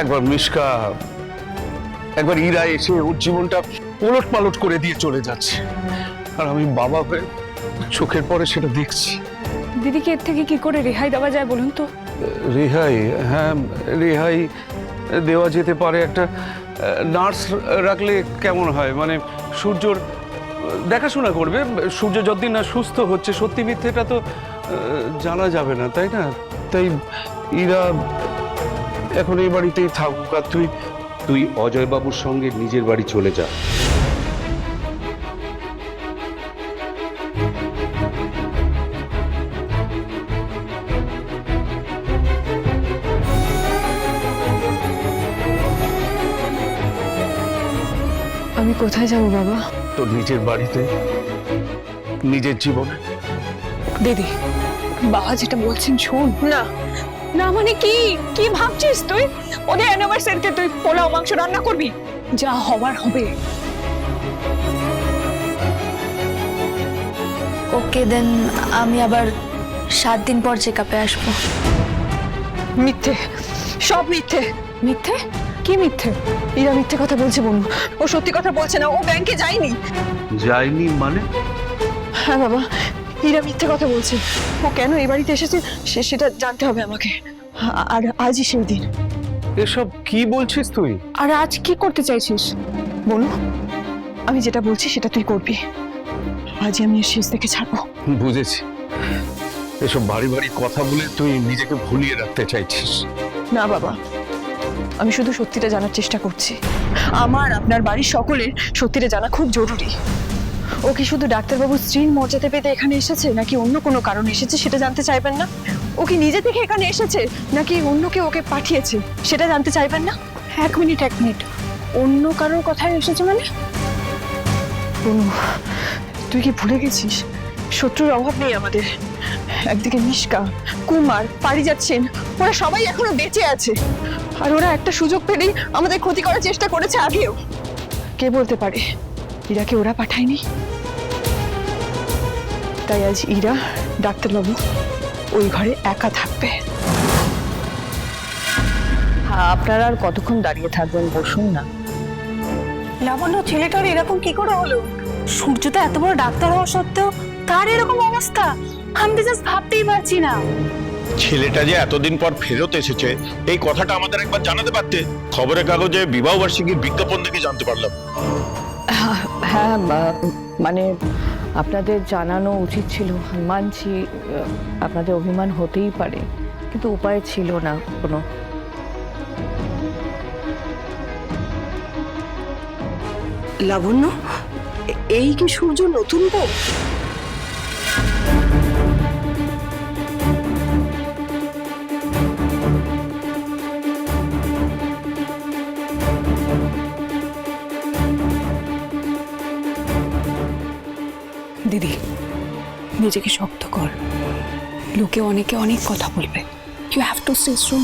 একবার মিশকা, একবার ইরা এসে ওর জীবনটা ওলট পালট করে দিয়ে চলে যাচ্ছে, আর আমি বাবা হয়ে চোখের পরে সেটা দেখছি। দিদিকে এর থেকে কি করে রেহাই দেওয়া যায় বলুন তো? রেহাই? হ্যাঁ, রেহাই দেওয়া যেতে পারে। একটা নার্স রাখলে কেমন হয়, মানে সূর্যর দেখাশোনা করবে। সূর্য যতদিন না সুস্থ হচ্ছে, সত্যি মিথ্যেটা তো জানা যাবে না, তাই না? তাই ইরা এখন এই বাড়িতেই থাকুক, আর তুই অজয়বাবুর সঙ্গে নিজের বাড়ি চলে যা। আমি কোথায় যাব বাবা? তোর নিজের বাড়িতে, নিজের জীবনে। দিদি, বাবা যেটা বলছেন শোন। না না, মানে কি কি ভাবছিস তুই? ওদের অ্যানিভার্সারিতে তুই পোলাও মাংস রান্না করবি? যা হবার হবে। ওকে, দেন আমি আবার 7 দিন পর চেকআপে আসবো। মিথ্যে, সব মিথ্যে। মিথ্যে? কি মিথ্যে? ইরা মিথ্যে কথা বলছে বনু, ও সত্যি কথা বলছে না। ও ব্যাংকে যায়নি। যায়নি মানে? হ্যাঁ বাবা, ইরা মিথ্যে কথা বলছে। ও কেন এই বাড়িতে এসেছে সেটা জানতে হবে আমাকে। আর আজই সেই দিন। এসব কি বলছিস তুই? আর আজ কি করতে চাইছিস বনু? আমি যেটা বলছি সেটা তুই করবি। আজই আমি এর শেষ দেখে ছাড়বো। বুঝেছি, এসব ভারী ভারী কথা বলে তুই নিজেকে ভুলিয়ে রাখতে চাইছিস। না বাবা, আমি শুধু সত্যিটা জানার চেষ্টা করছি। আমার আপনার বাড়ির সকলের সত্যিটা জানা খুব জরুরি। ও কি শুধু ডাক্তারবাবুর স্ত্রীর মর্যাদা পেতে এখানে এসেছে, নাকি অন্য কোনো কারণে এসেছে সেটা জানতে চাইবেন না? ও কি নিজে থেকে এখানে এসেছে, নাকি অন্য কেউ ওকে পাঠিয়েছে সেটা জানতে চাইবেন না? এক মিনিট, অন্য কারোর কথায় এসেছে মানে? অনু, তুই কি ভুলে গেছিস শত্রুর অভাব নেই আমাদের? একদিকে মিশকা, কুমার, পারিজাত সেন, ওরা সবাই এখনো বেঁচে আছে। আর ওরা একটা সুযোগ পেলেই আমাদের ক্ষতি করার চেষ্টা করেছে আগেও। কে বলতে পারে ইরাকে ওরা পাঠায়নি? তাই আজ ইরা, ডাক্তারবাবু ওই ঘরে একা থাকবে। আপনারা আর কতক্ষণ দাঁড়িয়ে থাকবেন? বসুন না। লাবণ্য, ছেলেটার এরকম কি করে হলো? সূর্য তো এত বড় ডাক্তার হওয়া সত্ত্বেও তার এরকম অবস্থা, আমি তো জাস্ট ভাবতেই পারছি না। ছেলেটা যে এতদিন পর ফেরত এসেছে এই কথাটা আমাদের একবার জানাতে পারতে। খবরের কাগজে বিবাহ বার্ষিকীর বিজ্ঞাপন দেখে জানতে পারলাম। হ্যাঁ, মানে আপনাদের জানানো উচিত ছিল। মানছি আপনাদের অভিমান হতেই পারে, কিন্তু উপায় ছিল না কোনো। লাবণ্য, এই কি সূর্য নতুন বউ? দিদি, নিজেকে শক্ত কর। লোকে অনেকে অনেক কথা বলবে। You have to stay strong.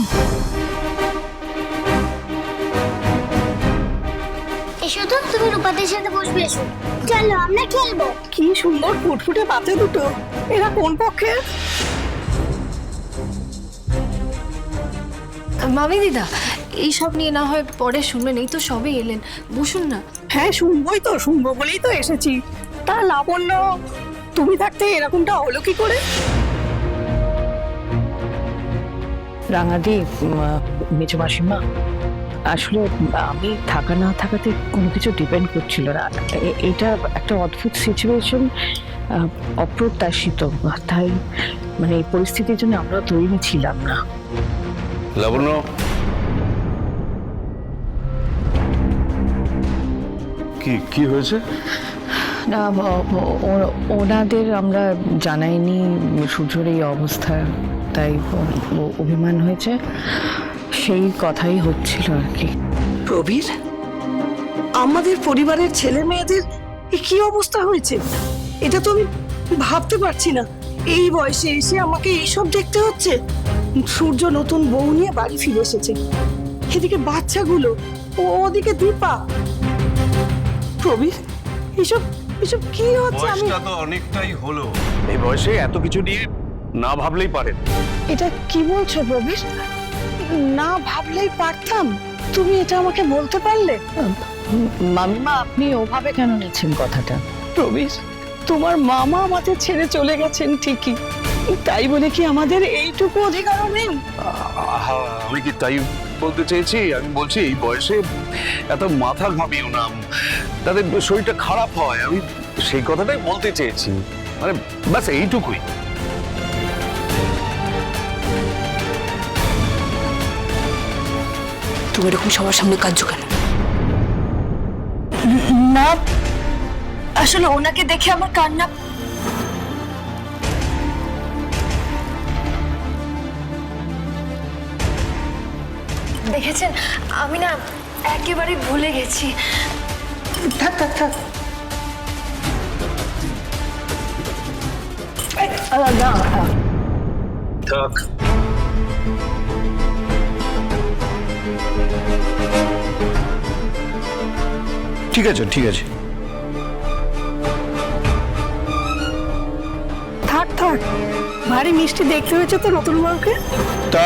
এসো তো, তুমি রূপাদের সাথে বসবে। এসো, চলো আমরা খেলবো। কি সুন্দর ফুটফুটে বাচ্চা দুটো। এরা কোন পক্ষে? মামি দিদা, এইসব নিয়ে না হয় পরে শুনবেন, এই তো সবে এলেন, বসুন না। হ্যাঁ শুনবো বলেই তো এসেছি। তা লাবণ্য, তুমি থাকতে এরকমটা হলো কি করে? রাঙাদি, মেজো মাসিমা, আসলে আমি থাকা না থাকাতে কোনো কিছু ডিপেন্ড করছিল না। এটা একটা অদ্ভুত সিচুয়েশন, অপ্রত্যাশিত। তাই মানে এই পরিস্থিতির জন্য আমরা তৈরি ছিলাম না। লাবণ্য, কি হয়েছে? না, ওনাদের আমরা জানাইনি সূর্যের এই অবস্থা, তাই অভিমান হয়েছে, সেই কথাই হচ্ছিল আর কি। প্রবীর, আমাদের পরিবারের ছেলে মেয়েদের কি অবস্থা হয়েছে এটা তো আমি ভাবতে পারছি না। এই বয়সে এসে আমাকে এইসব দেখতে হচ্ছে। সূর্য নতুন বউ নিয়ে বাড়ি ফিরে এসেছে, এদিকে বাচ্চাগুলো, ওদিকে দীপা। প্রবীর, এসব কি হচ্ছে? বয়সটা তো অনেকটাই হলো, এই বয়সে এত কিছু নিয়ে না ভাবলেই পারেন। এটা কি বলছো প্রবীর? না ভাবলেই পারতাম? তুমি এটা আমাকে বলতে পারলে? মামিমা, আপনি ওভাবে কেন নিচ্ছেন কথাটা? প্রবীর, তোমার মামা আমাদের ছেড়ে চলে গেছেন ঠিকই, তাই বলে কি আমাদের এইটুকু অধিকারও নেই? আমি কি তাই বলতে চেয়েছি? আমি বলছি এই বয়সে এত মাথা ঘামিও না, তাদের শরীরটা খারাপ হয়, আমি সেই কথাটাই বলতে চেয়েছি, মানে ব্যাস এইটুকুই। তুমি এরকম সবার সামনে কাঁদছো কেন? না, আসলে ওনাকে দেখে আমার কান্না। দেখেছেন, আমি না একেবারে ভুলে গেছি। থাক থাক থাক, না, থাক। ঠিক আছে, ঠিক আছে। থাক থাক, ভারী মিষ্টি দেখতে হয়েছে তো নতুন বউকে। তা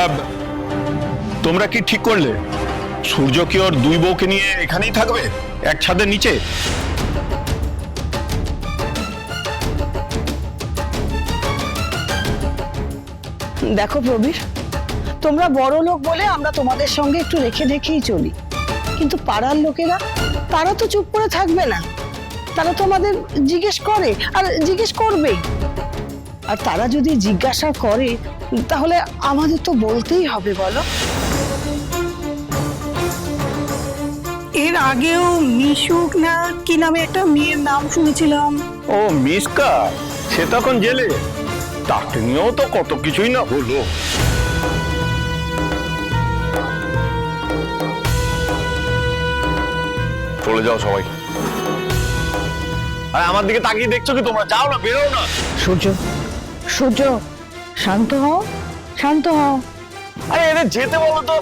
তোমরা কি ঠিক করলে সূর্য কি ওর দুই বউকে নিয়ে এখানেই থাকবে এক ছাদের নিচে? দেখো প্রবীর, তোমরা বড় লোক বলে আমরা তোমাদের সঙ্গে একটু রেখে দেখেই চলি, কিন্তু পাড়ার লোকেরা তারা তো চুপ করে থাকবে না, তারা তো আমাদের জিজ্ঞেস করে আর জিজ্ঞেস করবেই। আর তারা যদি জিজ্ঞাসা করে তাহলে আমাদের তো বলতেই হবে, বলো? এর আগেও মিশুক না কি নামে একটা মেয়ের নাম শুনেছিলাম। ও মিসকা, সে তখন জেলে, তাকে নিয়েও তো কত কিছুই না হলো। চলে যাও সবাই। আরে আমার দিকে তাকিয়ে দেখছো কি তোমরা? যাও না, বেরো না। সূর্য, সূর্য, শান্ত হও, শান্ত হও। আরে এদের যেতে বলো তো।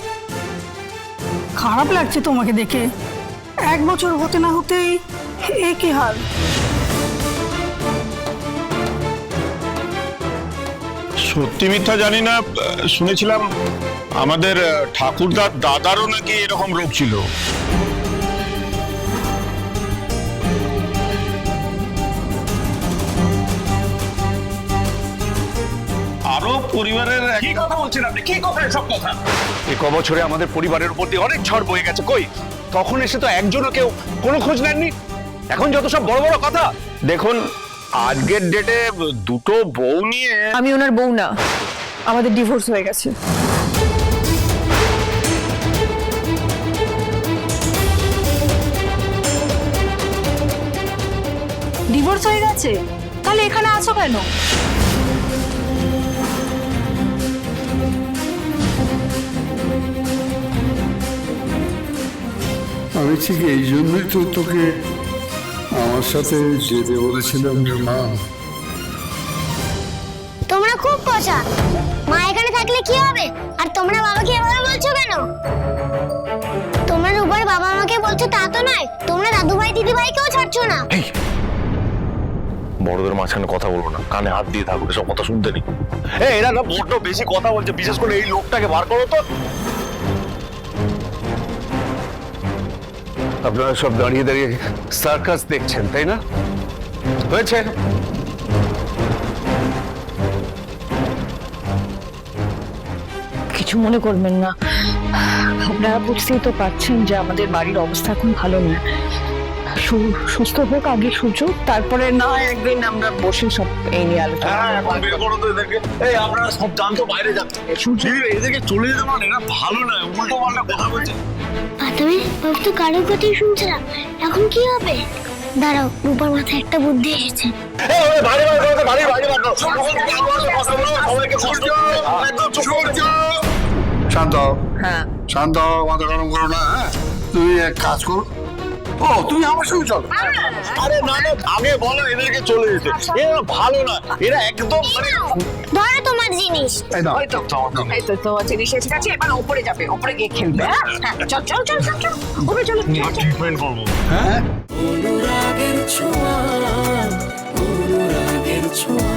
খারাপ লাগছে তোমাকে দেখে, 1 বছর হতে না হতেই এ কি হাল? সত্যি মিথ্যা জানি না, শুনেছিলাম আমাদের ঠাকুরদার দাদারও নাকি এরকম রোগ ছিল। আরো পরিবারের কি কথা বলছেন আপনি? কি কথা সব কথা? এই বছরে আমাদের পরিবারের উপর দিয়ে অনেক ঝড় বয়ে গেছে, কই তখন এসে তো একজনও কেউ কোনো খোঁজ নেননি, এখন যত সব বড় বড় কথা। দেখুন, আজকের ডেটে দুটো বউ নিয়ে আমি ওনার বউ না, আমাদের ডিভোর্স হয়ে গেছে। ডিভোর্স হয়ে গেছে? তাহলে এখানে আছো কেন? আমি ঠিক এই জন্যই তো তোকে আমার সাথে যেতে বলেছিলাম রে মা। তোমরা খুব পচা। মা এখানে থাকলে কি হবে? আর তোমরা বাবাকে এভাবে বলছো কেন? তোমরা রূপার বাবা আমাকে বলছো তা তো নয়, তোমরা দাদু ভাই দিদি ভাইকেও ছাড়ছো না। বড়দের মাঝখানে কথা বলবো না, কানে হাত দিয়ে থাকবে, সব কথা শুনতে নেই। এরা না বড্ড বেশি কথা বলছে, বিশেষ করে এই লোকটাকে বার করো তো। আপনারা সব দাঁড়িয়ে দাঁড়িয়ে সার্কাস দেখছেন, তাই না? হয়েছে। কিছু মনে করবেন না, আপনারা বুঝতেই তো পারছেন যে আমাদের বাড়ির অবস্থা এখন ভালো না। সুস্থ হোক আগে সূর্য, তারপরে না হয় একদিন আমরা বসে সব এই নিয়ে আলোচনা করব। বের করো তো এদেরকে। এই আপনারা সব জানতো বাইরে যাচ্ছে, এদেরকে চলে যেতে পারেন, এরা ভালো না, উল্টো পাল্টা কথা বলছে। তুমি তো কারোর কথাই শুনছে না, এখন কি হবে? দাঁড়াও, রূপার মাথায় একটা বুদ্ধি এসেছে। শান্ত হও, হ্যাঁ, শান্ত হও, মাথা গরম করো না। হ্যাঁ, তুমি এক কাজ করো। ও, তুমি আমার সঙ্গে চলো। আরে না না, আগে বলো এদেরকে চলে যেতে। এরা ভালো না, এরা একদম মানে ধরো তোমার জিনিস। এই নাও, এই তো তোমার জিনিস এসে গেছে, এবার উপরে যাবে, উপরে গিয়ে খেলবে। হ্যাঁ, চল চল চল চল চল, উপরে চলো। ট্রিটমেন্ট করবো। হ্যাঁ অনুরাগের ছোঁয়া, অনুরাগের ছোঁয়া।